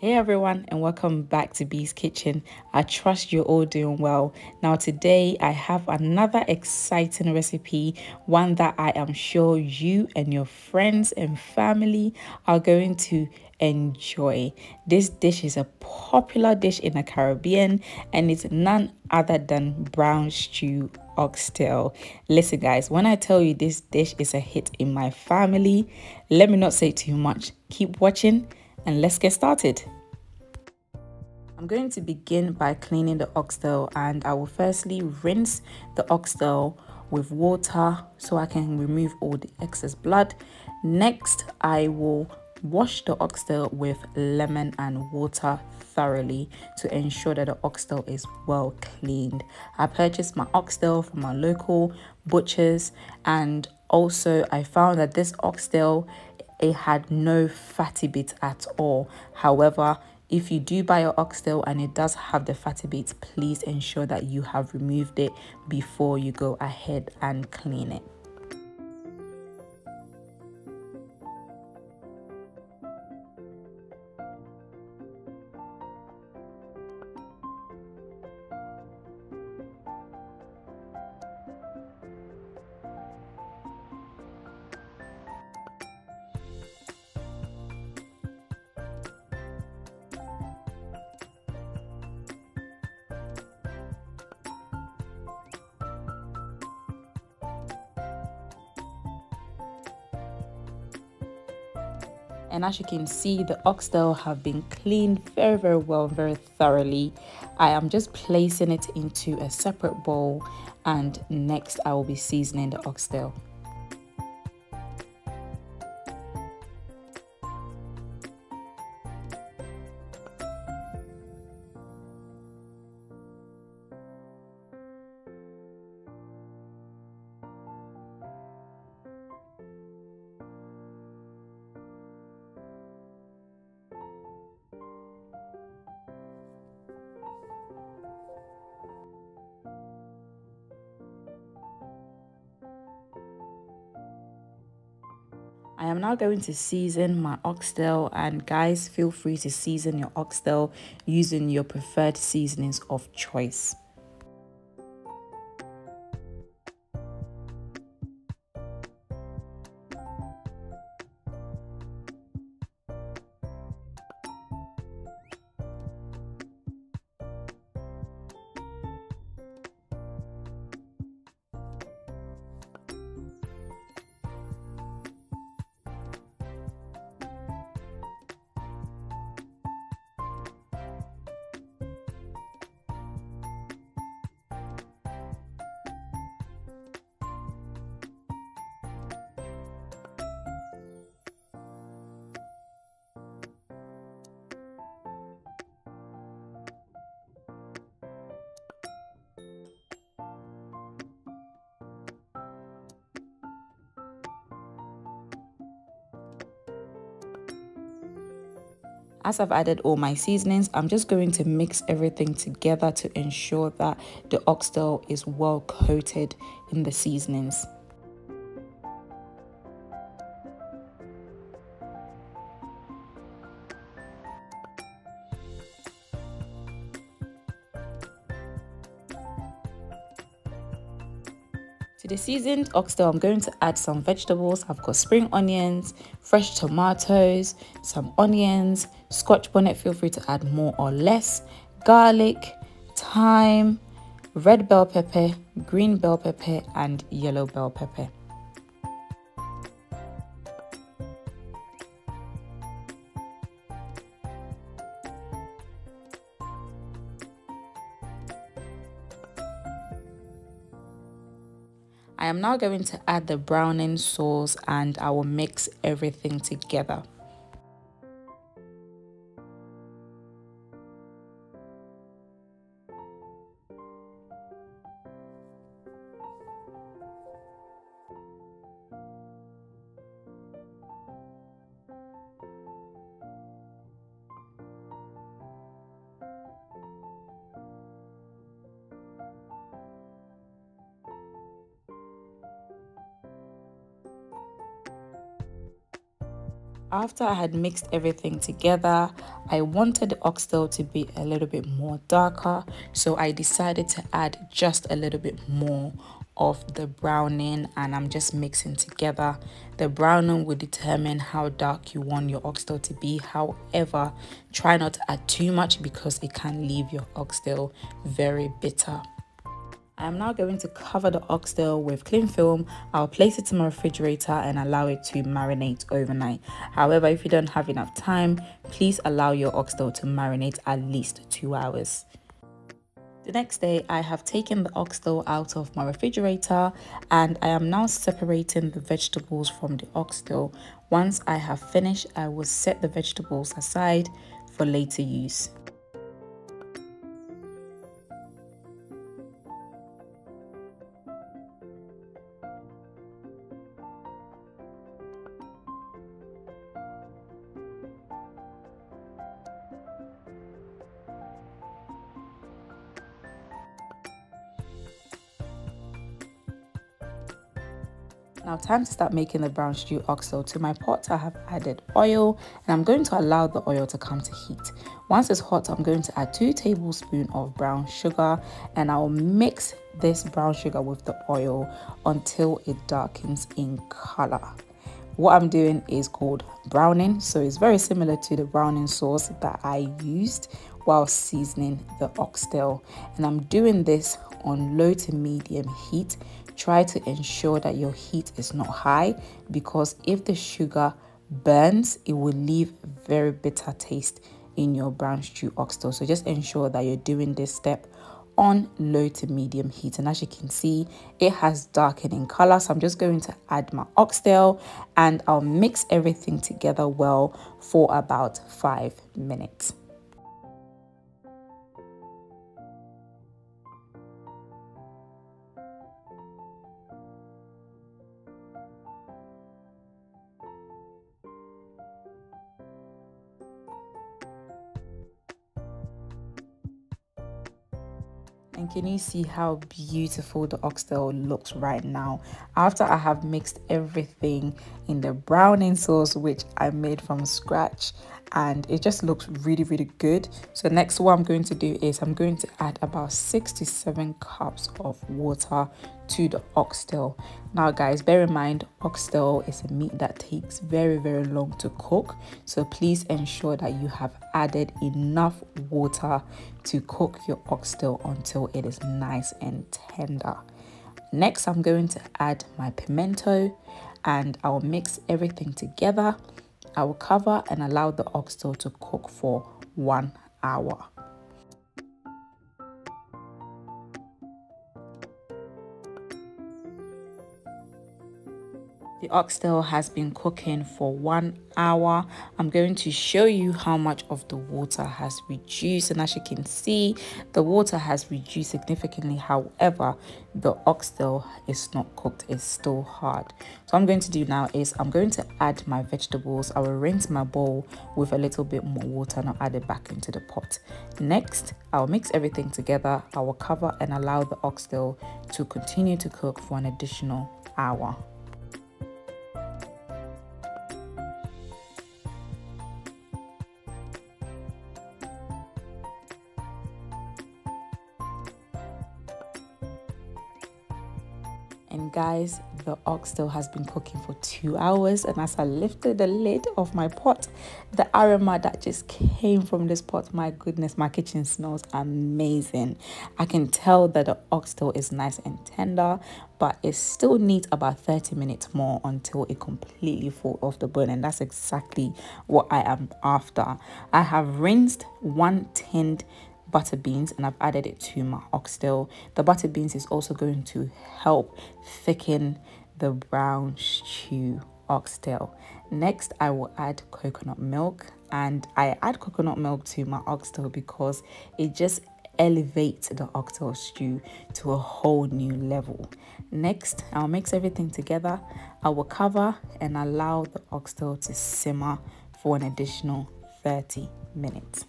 Hey everyone, and welcome back to Bee's Kitchen. I trust you're all doing well. Now today I have another exciting recipe, one that I am sure you and your friends and family are going to enjoy. This dish is a popular dish in the Caribbean and it's none other than brown stew oxtail. Listen guys, when I tell you this dish is a hit in my family, let me not say too much. Keep watching and let's get started. I'm going to begin by cleaning the oxtail, and I will firstly rinse the oxtail with water so I can remove all the excess blood. Next, I will wash the oxtail with lemon and water thoroughly to ensure that the oxtail is well cleaned. I purchased my oxtail from my local butchers, and also I found that this oxtail, it had no fatty bits at all. However, if you do buy your oxtail and it does have the fatty bits, please ensure that you have removed it before you go ahead and clean it. And as you can see, the oxtail have been cleaned very well, very thoroughly. I am just placing it into a separate bowl, and next I will be seasoning the oxtail. I am now going to season my oxtail, and guys, feel free to season your oxtail using your preferred seasonings of choice. As I've added all my seasonings, I'm just going to mix everything together to ensure that the oxtail is well coated in the seasonings. To the seasoned oxtail, I'm going to add some vegetables. I've got spring onions, fresh tomatoes, some onions, Scotch bonnet, feel free to add more or less, garlic, thyme, red bell pepper, green bell pepper, and yellow bell pepper. I am now going to add the browning sauce, and I will mix everything together. After I had mixed everything together, I wanted the oxtail to be a little bit more darker, so I decided to add just a little bit more of the browning, and I'm just mixing together. The browning will determine how dark you want your oxtail to be. However, try not to add too much because it can leave your oxtail very bitter. I'm now going to cover the oxtail with cling film. I'll place it in my refrigerator and allow it to marinate overnight. However, if you don't have enough time, please allow your oxtail to marinate at least 2 hours. The next day, I have taken the oxtail out of my refrigerator and I am now separating the vegetables from the oxtail. Once I have finished, I will set the vegetables aside for later use. Now time to start making the brown stew oxtail. To my pot I have added oil and I'm going to allow the oil to come to heat. Once it's hot, I'm going to add 2 tablespoons of brown sugar and I'll mix this brown sugar with the oil until it darkens in color. What I'm doing is called browning, so it's very similar to the browning sauce that I used while seasoning the oxtail, and I'm doing this on low to medium heat. Try to ensure that your heat is not high because if the sugar burns, it will leave very bitter taste in your brown stew oxtail. So just ensure that you're doing this step on low to medium heat, and as you can see, it has darkened in color. So I'm just going to add my oxtail and I'll mix everything together well for about 5 minutes. And can you see how beautiful the oxtail looks right now after I have mixed everything in the browning sauce, which I made from scratch, and it just looks really good. So next, what I'm going to do is I'm going to add about 6 to 7 cups of water to the oxtail. Now guys, bear in mind oxtail is a meat that takes very long to cook, so please ensure that you have added enough water to cook your oxtail until it is nice and tender. Next, I'm going to add my pimento and I'll mix everything together. I will cover and allow the oxtail to cook for 1 hour. The oxtail has been cooking for 1 hour. I'm going to show you how much of the water has reduced, and as you can see, the water has reduced significantly. However, the oxtail is not cooked, it's still hard. So what I'm going to do now is I'm going to add my vegetables. I will rinse my bowl with a little bit more water and I'll add it back into the pot. Next, I'll mix everything together. I will cover and allow the oxtail to continue to cook for an additional hour. And guys, the oxtail has been cooking for 2 hours, and as I lifted the lid of my pot, the aroma that just came from this pot, my goodness, my kitchen smells amazing. I can tell that the oxtail is nice and tender, but it still needs about 30 minutes more until it completely falls off the bone, and that's exactly what I am after. I have rinsed 1 tinned butter beans and I've added it to my oxtail. The butter beans is also going to help thicken the brown stew oxtail. Next, I will add coconut milk, and I add coconut milk to my oxtail because it just elevates the oxtail stew to a whole new level. Next, I'll mix everything together. I will cover and allow the oxtail to simmer for an additional 30 minutes.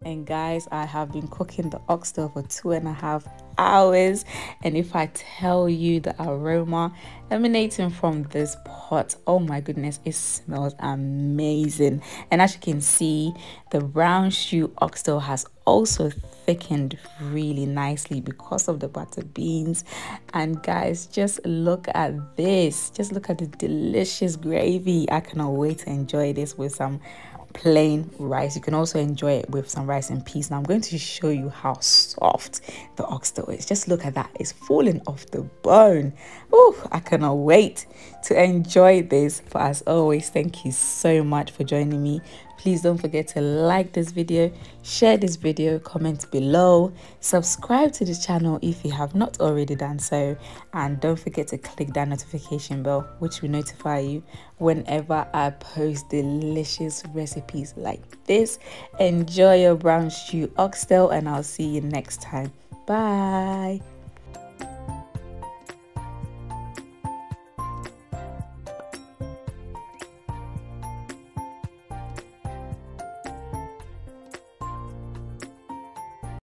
And guys, I have been cooking the oxtail for 2.5 hours, and if I tell you the aroma emanating from this pot, oh my goodness, it smells amazing. And as you can see, the brown stew oxtail has also thickened really nicely because of the butter beans. And guys, just look at this, just look at the delicious gravy. I cannot wait to enjoy this with some plain rice. You can also enjoy it with some rice and peas. Now I'm going to show you how soft the oxtail is. Just look at that, it's falling off the bone. Oh, I cannot wait to enjoy this. But as always, thank you so much for joining me. Please don't forget to like this video, share this video, comment below, subscribe to the channel if you have not already done so, and don't forget to click that notification bell, which will notify you whenever I post delicious recipes like this. Enjoy your brown stew oxtail, and I'll see you next time. Bye.